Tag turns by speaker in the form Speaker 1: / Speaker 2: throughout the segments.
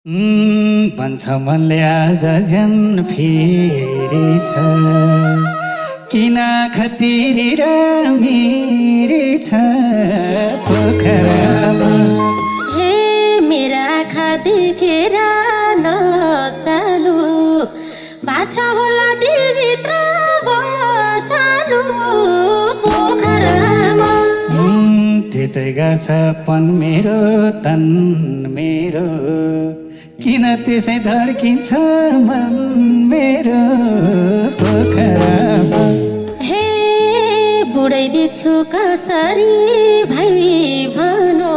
Speaker 1: भन्छ मनले आज झन् फेरि छ किन खतिरी र मेरी छ पोखरामा
Speaker 2: हे मेरा आँखा देखेर नसालु बाछा होला दिलभित्र बसालु पोखरामा
Speaker 1: त्यतै गर्छ पन मेरो तन मेरो किन त्यसै धड्किन्छ मन मेरो पोखरामा
Speaker 2: हे बुढै देख्छु कसरी भाइ भनो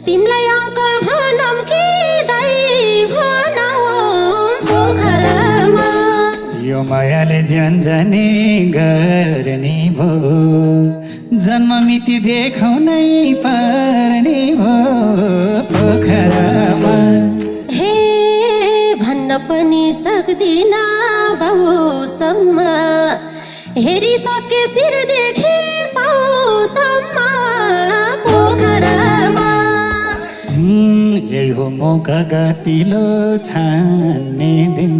Speaker 2: तिमीलाई अङ्कल भनौँ कि दाइ भनौँ पोखरामा
Speaker 1: यो मायाले ज्यानजाने गर्ने भो जन्म मिति देखाउनै पर्ने भो पोखरामा
Speaker 2: हे भन्न पनि सक्दिन बाउसम्म हेरिसके शिरदेखि पाउसम्म पोखरामा
Speaker 1: यही हो मौका गतिलो छान्ने दिन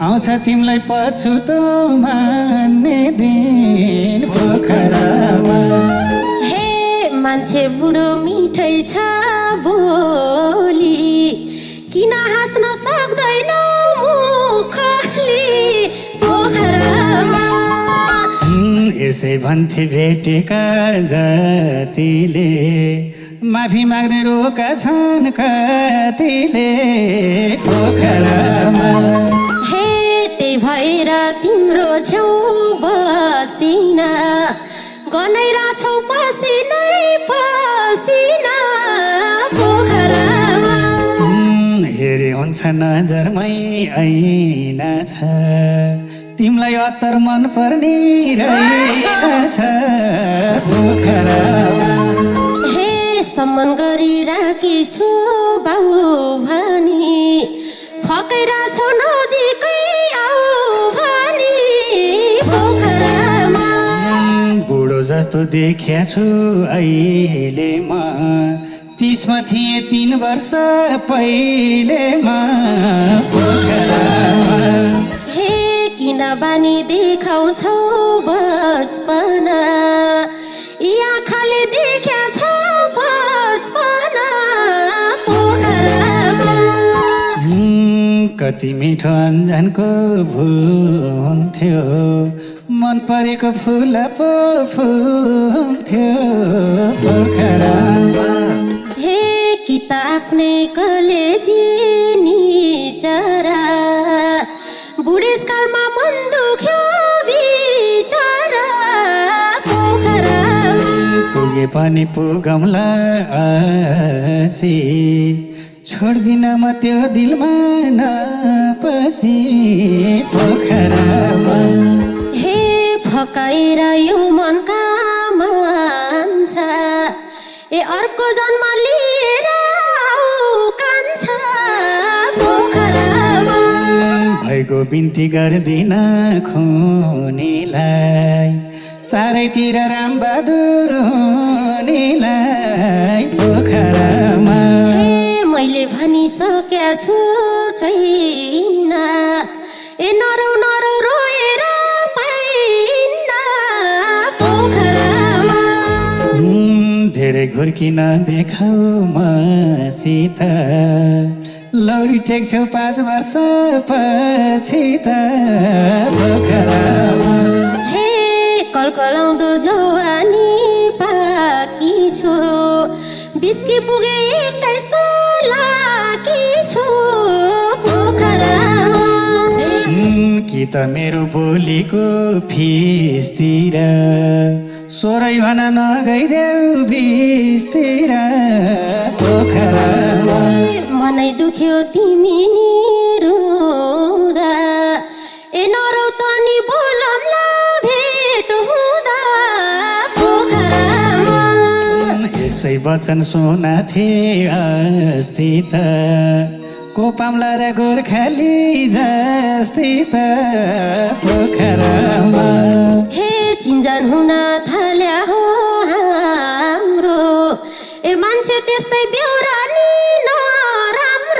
Speaker 1: आउँछ तिमीलाई पछुतो मान्ने दिन पोखरामा
Speaker 2: हे मान्छे बुढो मिठै छ बोली किन हाँस्न सक्दैन मुखले पोखरामा
Speaker 1: यसै भन्थे भेटेका जातिले माफी माग्ने रोका छन् कतिले पोखरामा
Speaker 2: हे त्यही भएर तिम्रो छेउ बसिना गनाइरहेछौ पसिनै पसिना पोखरामा
Speaker 1: हेरे हुन्छ नजरमै ऐना छ तिमीलाई अत्तर मन पर्ने रहेछ पोखरामा
Speaker 2: हे सम्मान गरिराखेछु बाउ भनी फकाइरहेछौ नजिकै आऊ भनी पोखरामा
Speaker 1: बुढो जस्तो देखिया छु अहिले म 30 मा थिए 3 वर्ष पहिले म पोखरामा
Speaker 2: हे किन बानी देखाउँछौ बचपना यी आँखाले देख्याछौ बचपना पोखरामा
Speaker 1: कति मिठो अन्जानको भुल हुन्थ्यो मन परेको फुल पो फुल्थ्यो पोखरामा
Speaker 2: हे कि त आफ्नै कलेजी नि चरा बुढेसकालमा मन दुख्यो बिचरा पोखरामा
Speaker 1: पुगे पनि पुगौँला आसी छोड्दिन म त्यो दिलमा नपसी पोखरामा
Speaker 2: हे फकाएर यो मनका मान्छ ए अर्को जन्म लिएर आऊ कान्छ पोखरामा
Speaker 1: भैगो बिन्ती गर्दिन खुनीलाई चारैतिर रामबहादुर हुनेलाई पोखरामा
Speaker 2: हे मैले भनिसकेका छु छैन ए नरौ नरौ रोएर पाइन्न पोखरामा
Speaker 1: धेरै घुर्किन देखाउ मसित लौरी टेक्छौ 5 वर्ष पछि त पोखरामा
Speaker 2: हे कलकलाउँदो जवानी पाकी छु बिस्की पुगे 21 लाकी छु पोखरामा
Speaker 1: कि त मेरो बोलीको फिसतिर सोरै भन नगइदेऊ बिसतिर पोखरामा
Speaker 2: मनै दुख्यो तिमी नि रुँदा ए नरौ त नि बोलौँला भेट हुँदा पोखरामा
Speaker 1: यस्तै वचन सुना थिए अस्ति त को पाम्ला र गोर्खाली जस्ती त पोखरामा
Speaker 2: हे चिन्जान हुन थाल्या हो हाम्रो ए मान्छे त्यस्तै बेहोरा नि नराम्रो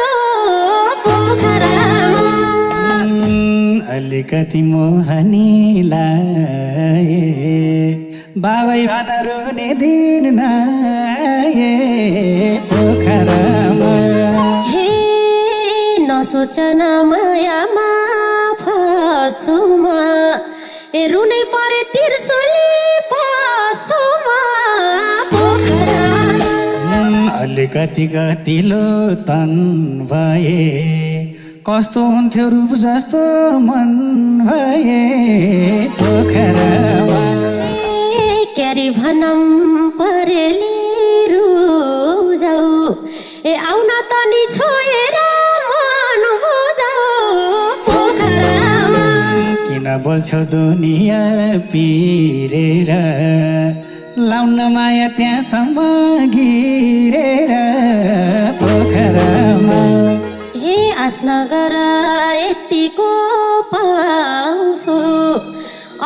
Speaker 1: अलिकति मोहनीलाई बाबै भन रुने दिन नआए पोखरामा
Speaker 2: हे नसोचन मायामा फसुमा ए रुनै परे तिर्सुली पसुमा पोखरामा
Speaker 1: अलिकति गतिलो तन भए कस्तो हुन्थ्यो रूप जस्तो मन भए पोखरामा
Speaker 2: क्यारी भनम परेली रुजाऊ ए आउन तनी छोएर मन बुझाऊ पोखरामा
Speaker 1: किन बोल्छौ दुनियाँ पिरेर लाउन माया त्यहाँसम्म गिरेर पोखरामा
Speaker 2: हे आस नगर यतिको पाउँछु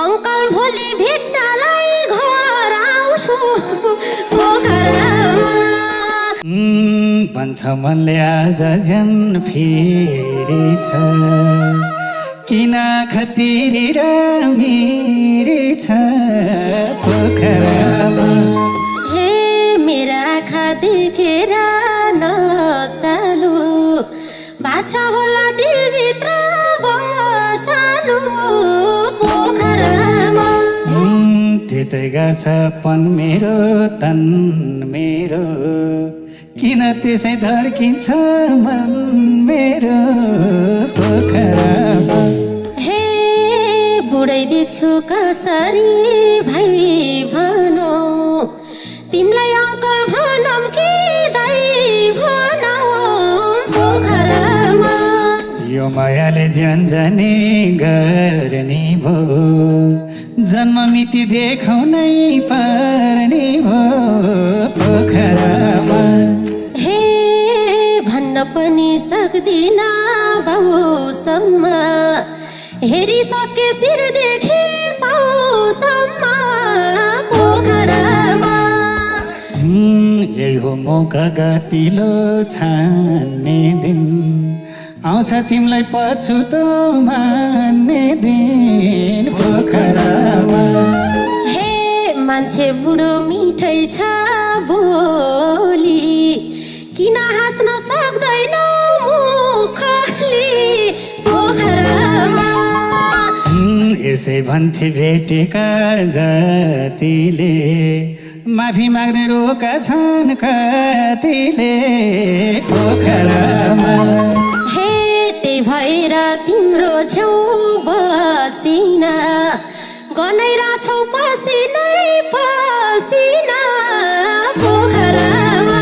Speaker 2: अङ्कल भोलि भेट्नलाई घर आउँछु पोखरामा
Speaker 1: भन्छ मनले आज झन् फेरि छ किन खतिरी र मिरी छ पोखरामा
Speaker 2: हे मेरा आँखा देखेर नसालु बाछा होला दिलभित्र बसालु पोखरामा
Speaker 1: त्यतै गर्छ पन मेरो तन मेरो किन त्यसै धड्किन्छ मन मेरो पोखरामा
Speaker 2: हे बुढै देख्छु कसरी भाइ भनौ तिमीलाई अङ्कल भनौँ कि दाइ भनौ पोखरामा
Speaker 1: यो मायाले जाने गर्ने भो जन्म मिति देखाउनै पर्ने भो पोखरामा
Speaker 2: हे भन्न पनि सक्दिन बाउसम्म हेरिसके शिरदेखि पाउसम्म पोखरामा
Speaker 1: यही हो मौका गतिलो छान्ने दिन आउँछ तिमीलाई पछुतो मान्ने दिन पोखरामा
Speaker 2: हे मान्छे बुढो मिठै छ बोली किन हाँस्न सक्दैनौ मुखले पोखरामा
Speaker 1: यसै भन्थे भेटेका जातिले माफी माग्ने रोका छन् कतिले पोखरामा
Speaker 2: हे त्यही भएर तिम्रो छेउ बसिना गनाइरहेछौ पसिनै पसिना पोखरामा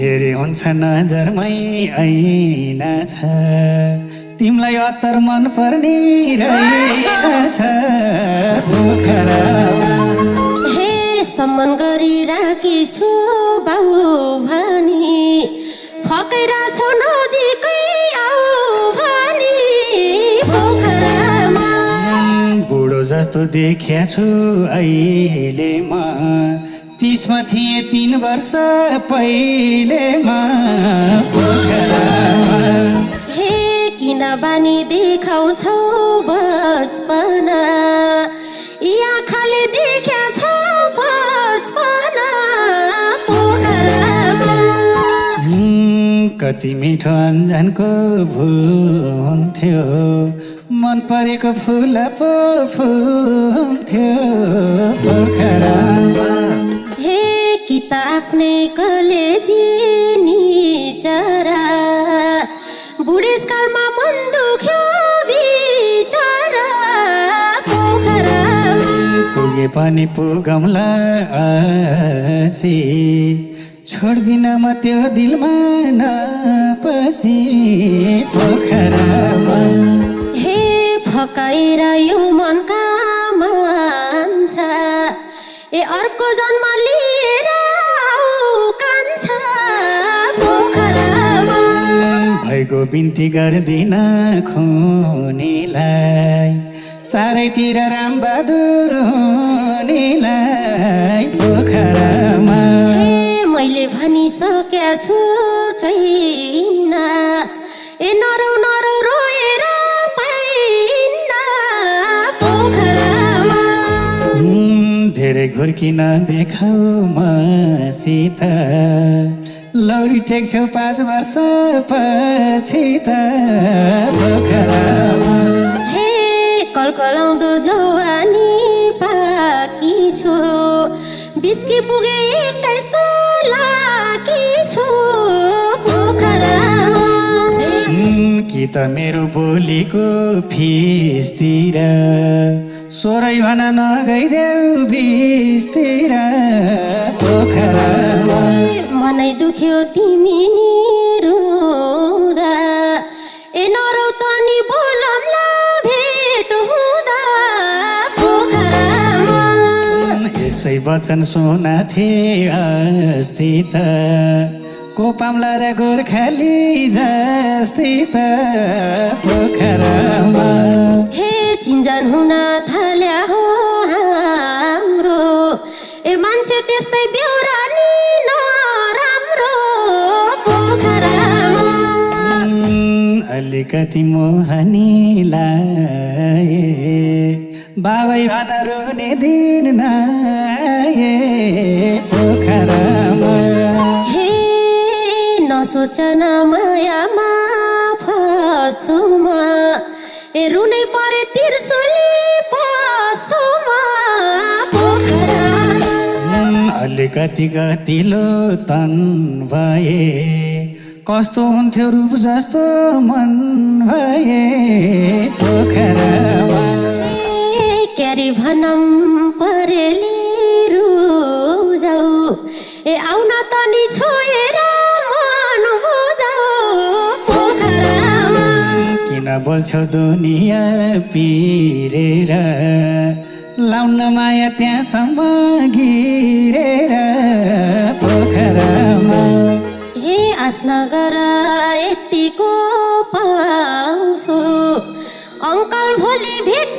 Speaker 1: हेरे हुन्छ नजरमै ऐना छ तिमीलाई अत्तर मन पर्ने रहेछ पोखरामा
Speaker 2: हे सम्मान गरिराखेछु बाउ भनी फकाइरहेछौ नजिकै आऊ भनी पोखरामा
Speaker 1: बुढो जस्तो देख्याछु अहिलेमा 30 मा थिए 3 वर्ष पहिलेमा पोखरामा
Speaker 2: हे किन बानी देखाउँछौ बचपना यी आँखाले देख्याछौ बचपना पोखरामा
Speaker 1: कति मिठो अन्जानको भुल हुन्थ्यो मन परेको फुल पो फुल्थ्यो पोखरामा
Speaker 2: हे कि त आफ्नै कलेजी निचरा बुढेसकालमा मन दुख्यो बिचरा पोखरामा
Speaker 1: पुगे पनि पुगौँला आसी छोड्दिन म त्यो दिलमा नपसी पोखरामा
Speaker 2: हे फकाएर यो मनका मान्छा ए अर्को जन्म लिएर आऊ कान्छ पोखरामा
Speaker 1: भैगो बिन्ती गर्दिन खुनीलाई चारैतिर रामबहादुर हुनेलाई पोखरामा
Speaker 2: मैले भनिसकेका छु छैन ए नरौ नरौ रोएर पाइन
Speaker 1: हुर्किन देखाऊ मसित लौरी टेक्छौ 5 वर्ष पछि त पोखरामा
Speaker 2: हे कलकलाउँदो जवानी पाकी छु बिस्की पुगे 21 लाकी छु पोखरामा
Speaker 1: कि त मेरो बोलीको फिसतिर सोरै भन नगइदेऊ बिसतिर पोखरामा
Speaker 2: मनै दुख्यो तिमी नि रुँदा ए नरौ त नि बोलमला भेट हुँदा पोखरामा
Speaker 1: यस्तै वचन सुना थिए अस्ति त कोपाम्ला र गोर्खाली जस्तै त पोखरामा
Speaker 2: हे चिन्जान हुन थाल्या हो हाम्रो ए मान्छे त्यस्तै बेहोरा नि नराम्रो पोखरामा
Speaker 1: अलिकति मोहनीलाई बाबै भन रुने दिन नआए पोखरामा
Speaker 2: हे नसोचन मायामा फसुमा ए रुनै परे तिर्सुली पसुमा पोखरामा
Speaker 1: अलिकति गतिलो तन भए कस्तो हुन्थ्यो रूप जस्तो मन भए पोखरामा
Speaker 2: क्यारी भनम परेली रुजाऊ ए आउन त नि छोएर मन बुझाऊ पोखरामा
Speaker 1: किन बोल्छौ दुनियाँ पिरेर लाउन माया त्यहाँसम्म गिरेर पोखरामा
Speaker 2: हे आस नगर यतिको पाउँछु अङ्कल भोलि भेट